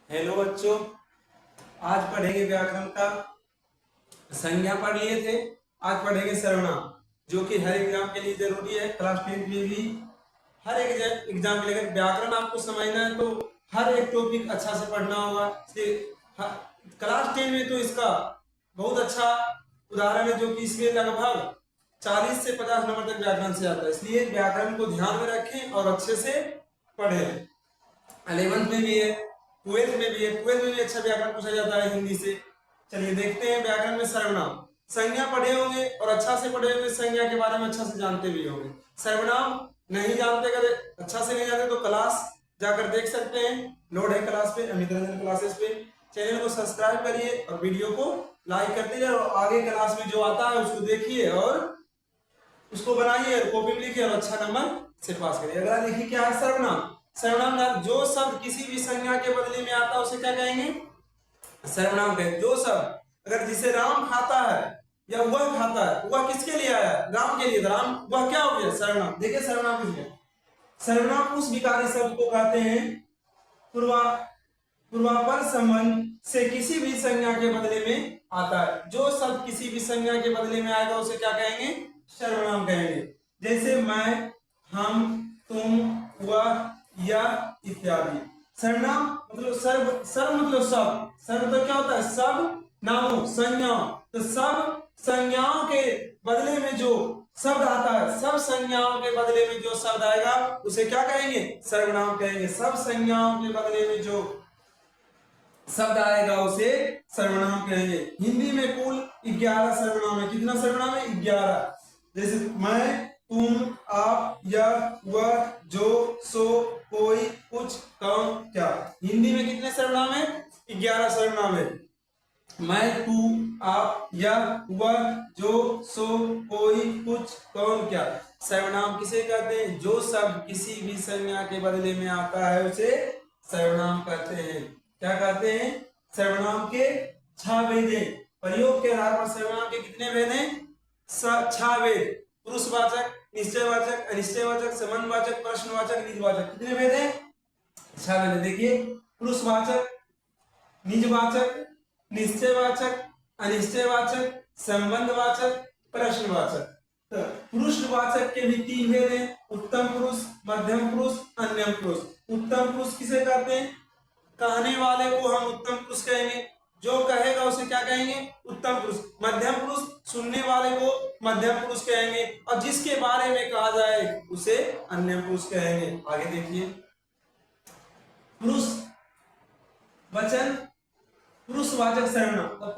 Hello बच्चों, आज पढ़ेंगे व्याकरण का संज्ञा पढ़ लिए थे। आज पढ़ेंगे सर्वनाम, जो कि हर एग्जाम के लिए जरूरी है। क्लास 10th में भी हर एक एग्जाम के लिए अगर व्याकरण आपको समझना है तो हर एक टॉपिक अच्छा से पढ़ना होगा। क्लास 10 में तो इसका बहुत अच्छा उदाहरण है, जो कि इसमें लगभग 40 से 50 नंबर तक व्याकरण से आता है। इसलिए व्याकरण को ध्यान में रखें और अच्छे से पढ़ें। 11th में भी है, 12th में भी है। 12th में भी अच्छा व्याकरण पूछा जाता है हिंदी से। चलिए देखते हैं व्याकरण में सर्वनाम। संज्ञा पढ़े होंगे और अच्छा से पढ़े होंगे, संज्ञा के बारे में अच्छा से जानते भी होंगे। सर्वनाम नहीं जानते, अगर अच्छा से नहीं जानते तो क्लास जाकर देख सकते हैं। लोड है क्लास पे, अमित रंजन क्लासेस पे। चैनल को सब्सक्राइब करिए और वीडियो को लाइक करते जाइए और आगे क्लास में जो आता है उसको देखिए और उसको बनाइए और कॉपी में लिखिए और अच्छा नंबर से पास करिए। अगला देखिए क्या है सर्वनाम। सर्वनाम जो शब्द किसी भी संज्ञा के बदले में आता है उसे क्या कहेंगे? सर्वनाम कहेंगे। जो शब्द अगर जिसे राम खाता है या वह खाता है, वह किसके लिए आया? राम के लिए। राम वह क्या हो गया? सर्वनाम। देखिए सर्वनाम किसमें, सर्वनाम उस विकारी शब्द को कहते हैं पूर्वापर संबंध से किसी भी संज्ञा के बदले में आता है। जो शब्द किसी भी संज्ञा के बदले में आएगा उसे क्या कहेंगे? सर्वनाम कहेंगे। जैसे मैं, हम, तुम, वह, यह इत्यादि। सर्वनाम मतलब सर्व मतलब सब। सर्व तो क्या होता है? सब नामों, संज्ञाओं। तो सब संज्ञाओं के बदले में जो शब्द आता है, सब संज्ञाओं के बदले में जो शब्द आएगा उसे क्या कहेंगे? सर्वनाम कहेंगे। सब संज्ञाओं के बदले में जो शब्द आएगा उसे सर्वनाम कहेंगे। हिंदी में कुल 11 सर्वनाम है। कितना सर्वनाम है? 11। जैसे मैं, तुम, आप, यह, वह, जो, सो, कोई, कुछ, कौन, क्या। हिंदी में कितने सर्वनाम है? 11 सर्वनाम है। मैं, तू, आप, यह, वह, जो, सो, कोई, कुछ, कौन, क्या। सर्वनाम किसे कहते हैं? जो शब्द किसी भी संज्ञा के बदले में आता है उसे सर्वनाम कहते हैं। क्या कहते हैं? सर्वनाम के 6 भेद हैं। प्रयोग के आधार पर सर्वनाम के कितने भेद हैं? 6 भेद। पुरुषवाचक, निश्चयवाचक, अनिश्चयवाचक, संबंधवाचक, प्रश्नवाचक, निजवाचक। कितने भेद हैं? 6 भेद। देखिए, पुरुषवाचक, निजवाचक, निश्चयवाचक, अनिश्चयवाचक, संबंधवाचक, प्रश्नवाचक। तो पुरुषवाचक के भी 3 भेद हैं। उत्तम पुरुष, मध्यम पुरुष, अन्यम पुरुष। उत्तम पुरुष किसे कहते हैं? कहने वाले को हम उत्तम पुरुष कहेंगे। जो कहेगा उसे क्या कहेंगे? उत्तम पुरुष। मध्यम पुरुष सुनने वाले को मध्यम पुरुष कहेंगे और जिसके बारे में कहा जाए उसे अन्य पुरुष कहेंगे। आगे देखिए, पुरुष वचन, पुरुषवाचक सर्वनाम। तो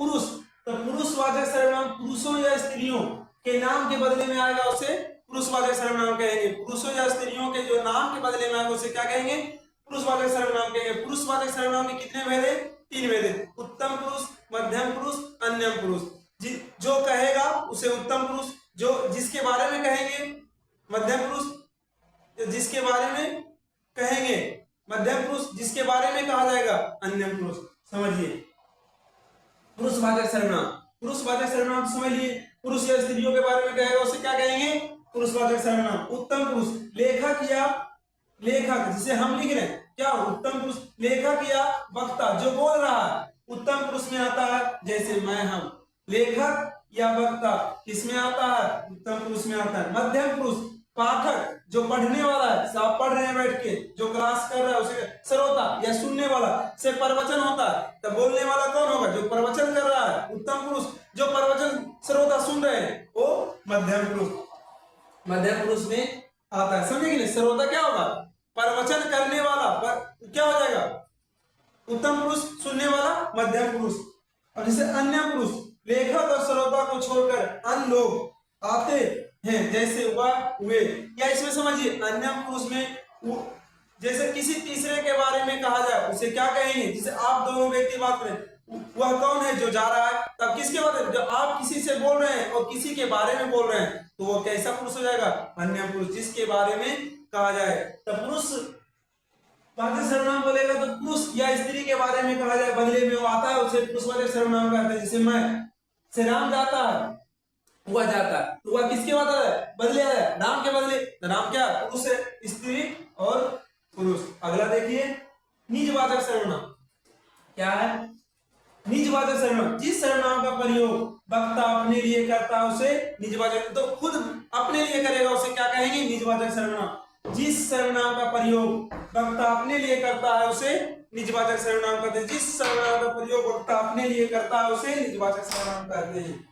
पुरुषवाचक सर्वनाम पुरुषों या स्त्रियों के नाम के बदले में आएगा उसे पुरुषवाचक सर्वनाम कहेंगे। पुरुषों या स्त्रियों के जो नाम के बदले में आएगा उसे क्या कहेंगे? पुरुषवाचक सर्वनाम कहेंगे। पुरुषवाचक सर्वनाम के कितने भेद हैं? 3 भेद हैं। उत्तम पुरुष, मध्यम पुरुष, अन्यम पुरुष। जो कहेगा उसे उत्तम पुरुष, जो जिसके बारे में कहेंगे मध्यम पुरुष, जिसके बारे में कहेंगे मध्यम पुरुष, जिसके बारे में कहा जाएगा अन्यम पुरुष। समझिए पुरुषवाचक सर्वनाम। पुरुषवाचक सर्वनाम समझ लिए। पुरुष या स्त्रियों के बारे में कहेगा उसे क्या कहेंगे? पुरुषवाचक सर्वनाम। उत्तम पुरुष लेखक या लेखक जिसे हम लिख रहे हैं, क्या उत्तम पुरुष? लेखक या वक्ता जो बोल रहा है उत्तम पुरुष में आता है। जैसे मैं, हम। लेखक या वक्ता किसमें आता है? उत्तम पुरुष में आता है। मध्यम पुरुष पाठक जो पढ़ने वाला है, आप पढ़ रहे हैं बैठ के, जो क्लास कर रहा है उसे श्रोता या सुनने वाला से प्रवचन होता है। तब बोलने वाला कौन होगा? जो प्रवचन कर रहा है उत्तम पुरुष। जो प्रवचन श्रोता सुन रहे हैं वो मध्यम पुरुष। मध्यम पुरुष में आता है। समझे कि नहीं? श्रोता क्या होगा? प्रवचन करने वाला। क्या हो जाएगा? उत्तम पुरुष। सुनने वाला मध्यम पुरुष। और जैसे अन्य पुरुष लेखक और श्रोता को छोड़कर अन्य लोग आते हैं, जैसे वह, वे। या इसमें समझिए अन्य पुरुष में जैसे किसी तीसरे के बारे में कहा जाए उसे क्या कहेंगे? जैसे आप दोनों व्यक्ति बात करें, वह कौन है जो जा रहा है? तब किसके बारे में? जब आप किसी से बोल रहे हैं और किसी के बारे में बोल रहे हैं तो वो कैसा पुरुष हो जाएगा? अन्य पुरुष, जिसके बारे में कहा जाए। तब पुरुष वाचक सर्वनाम बोलेगा तो पुरुष या स्त्री के बारे में कहा जाए बदले में वो आता है उसे पुरुषवाचक सर्वनाम कहते हैं। जैसे मैं से राम जाता है, वह जाता है, तो वह किसके बदले आया? राम के बदले। तो राम क्या? पुरुष है। स्त्री और पुरुष। अगला देखिए, निजवाचक सर्वनाम। प्रयोग वक्ता अपने लिए करता है उसे निजवाचक, तो खुद अपने लिए करेगा उसे क्या कहेंगे? निजवाचक सर्वनाम। जिस सर्वनाम का प्रयोग वक्ता अपने लिए करता है उसे निजवाचक सर्वनाम कहते हैं। जिस सर्वनाम का प्रयोग वक्ता अपने लिए करता है उसे निजवाचक सर्वनाम कहते हैं।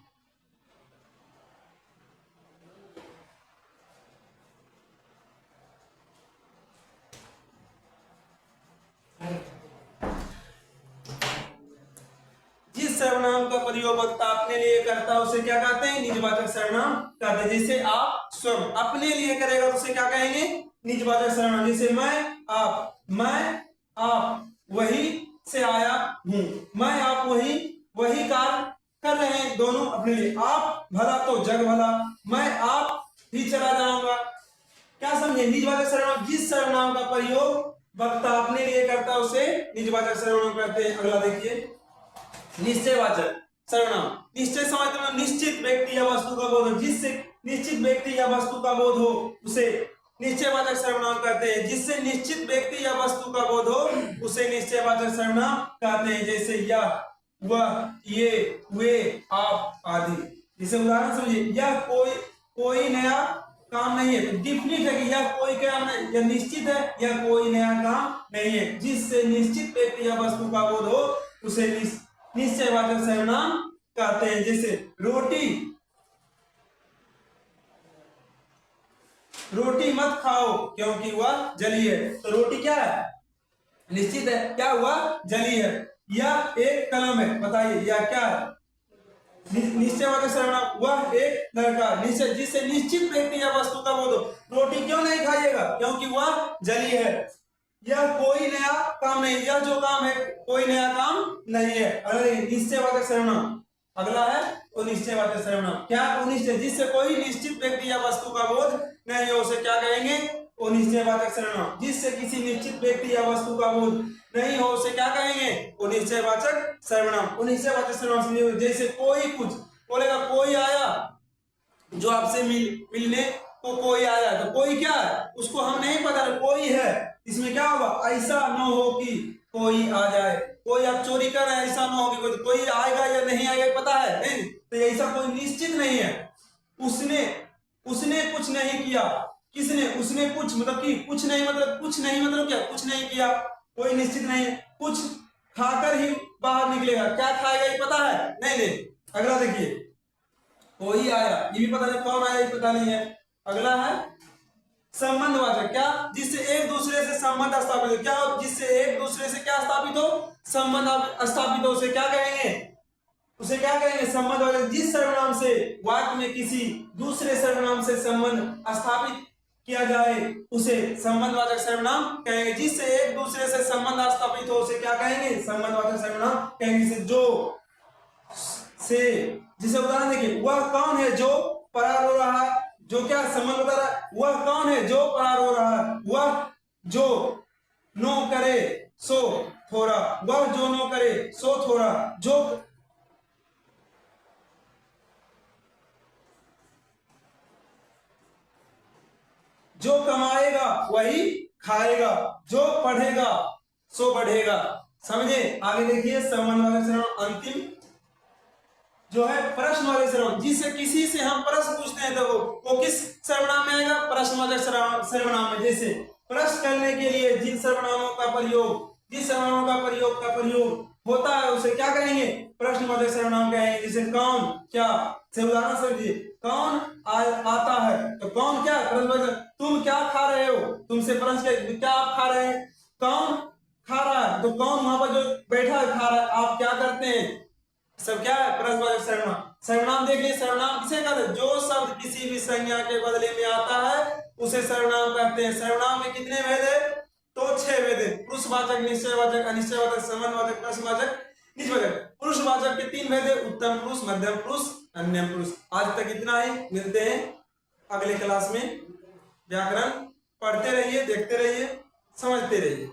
जिस सर्वनाम का प्रयोग वक्ता अपने लिए करता है उसे क्या कहते हैं? निजवाचक सर्वनाम कहते हैं। जैसे आप स्वयं अपने लिए करेगा तो उसे क्या कहेंगे? निजवाचक सर्वनाम। जैसे मैं आप वही से आया हूं, मैं आप वही कार्य कर रहे हैं, दोनों अपने लिए। आप भला तो जग भला, मैं आप ही चला जाऊंगा। क्या समझे? निजवाचक सर्वनाम। जिस सर्वनाम का प्रयोग वक्ता अपने लिए करता है उसे निजवाचक सर्वनाम कहते हैं। अगला देखिए, निश्चयवाचक सर्वनाम। निश्चय समझते हैं निश्चित व्यक्ति या वस्तु का बोध हो। जिससे निश्चित व्यक्ति या वस्तु का बोध हो उसे निश्चयवाचक सर्वनाम कहते हैं। जिससे निश्चित व्यक्ति या वस्तु का बोध हो उसे निश्चयवाचक सर्वनाम कहते हैं। जैसे यह, वह, ये, वे, आप आदि। जैसे उदाहरण समझिए, यह कोई नया काम नहीं है, डिफिनिट है कि यह कोई काम नहीं, यह निश्चित है, यह कोई नया काम नहीं है। जिससे निश्चित व्यक्ति या वस्तु का बोध हो उसे निश्चयवाचक सर्वनाम कहते हैं। जैसे रोटी मत खाओ क्योंकि वह जली है, तो रोटी क्या है? निश्चित है। क्या हुआ? जली है। यह एक कलम है, बताइए यह क्या है? निश्चयवाचक सर्वनाम। वह एक लड़का, निश्चय, जिससे निश्चित व्यक्ति या वस्तु का बोध हो। रोटी क्यों नहीं खाइएगा? क्योंकि वह जली है। यह कोई नया काम नहीं, यह जो काम है कोई नया काम नहीं है। अरे निश्चयवाचक सर्वनाम। अगला है वो निश्चयवाचक सर्वनाम। क्या? निश्चय, जिससे कोई निश्चित व्यक्ति या वस्तु का बोध नहीं हो उसे क्या कहेंगे? वो निश्चयवाचक सर्वनाम। जिससे किसी निश्चित व्यक्ति या वस्तु का बोध नहीं हो उसे क्या कहेंगे? वो निश्चयवाचक सर्वनाम। वो निश्चयवाचक सर्वनाम। जैसे कोई कुछ बोलेगा, कोई आया, जो आपसे मिलने को कोई आया, तो कोई क्या है उसको हम नहीं पता, कोई है। इसमें क्या होगा? ऐसा न हो कि कोई आ जाए। कोई आप चोरी कर रहे हैं, ऐसा न हो कि कोई आएगा या नहीं आएगा पता है नहीं? तो ऐसा कोई निश्चित नहीं है। उसने कुछ नहीं किया। किसने? उसने कुछ, मतलब कि कुछ नहीं, मतलब कुछ नहीं, मतलब क्या? कुछ नहीं किया, कोई निश्चित नहीं है। कुछ खाकर ही बाहर निकलेगा, क्या खाएगा ये पता है नहीं? अगला देखिए, कोई आया, ये भी पता नहीं, कौन आया ये पता नहीं है। अगला है संबंधवाचक। क्या? जिससे एक दूसरे से संबंध स्थापित हो। क्या? जिससे एक दूसरे से क्या स्थापित हो? संबंध स्थापित हो उसे क्या कहेंगे? उसे क्या कहेंगे? संबंधवाचक। जिस सर्वनाम से वाक्य में किसी दूसरे सर्वनाम से संबंध स्थापित किया जाए उसे संबंधवाचक सर्वनाम कहेंगे। जिससे एक दूसरे से संबंध स्थापित हो उसे क्या कहेंगे? संबंधवाचक सर्वनाम कहेंगे। जिसे उदाहरण देखिए, वह कौन है जो फरार हो रहा है? जो क्या संबंध बता रहा है? वह कौन है जो फरार हो रहा है? वह जो नो करे सो थोड़ा, वह जो नो करे सो थोड़ा, जो कमाएगा वही खाएगा, जो पढ़ेगा सो बढ़ेगा। समझे? आगे देखिए, संबंधवाचक सर्वनाम अंतिम जो है प्रश्नवाचक सर्वनाम। जिससे किसी से हम प्रश्न पूछते हैं तो वो किस सर्वनाम में आएगा? प्रश्नवाचक सर्वनाम में। जैसे प्रश्न करने के लिए जिन सर्वनामों का प्रयोग होता है उसे क्या कहेंगे? प्रश्नवाचक सर्वनाम कहेंगे। जैसे कौन, क्या से उदाहरण समझिए, कौन आता है, तो कौन क्या? प्रश्नवाचक। तुम क्या खा रहे हो? तुमसे प्रश्न, क्या आप खा रहे हैं? कौन खा रहा है, तो कौन वहां पर जो बैठा है खा रहा है। आप क्या करते हैं? सब क्या है? प्रश्नवाचक सर्वनाम। सर्वनाम देख लीजिए, सर्वनाम किसे कहते हैं? जो शब्द किसी भी संज्ञा के बदले में आता है उसे सर्वनाम कहते हैं। सर्वनाम में कितने भेद है? तो 6 भेद है। पुरुषवाचक, निश्चयवाचक, अनिश्चयवाचक, संबंधवाचक, प्रश्नवाचक, निजवाचक। पुरुषवाचक के 3 भेद है, उत्तम पुरुष, मध्यम पुरुष, अन्य पुरुष। आज तक इतना ही, मिलते हैं अगले क्लास में। व्याकरण पढ़ते रहिए, देखते रहिए, समझते रहिए।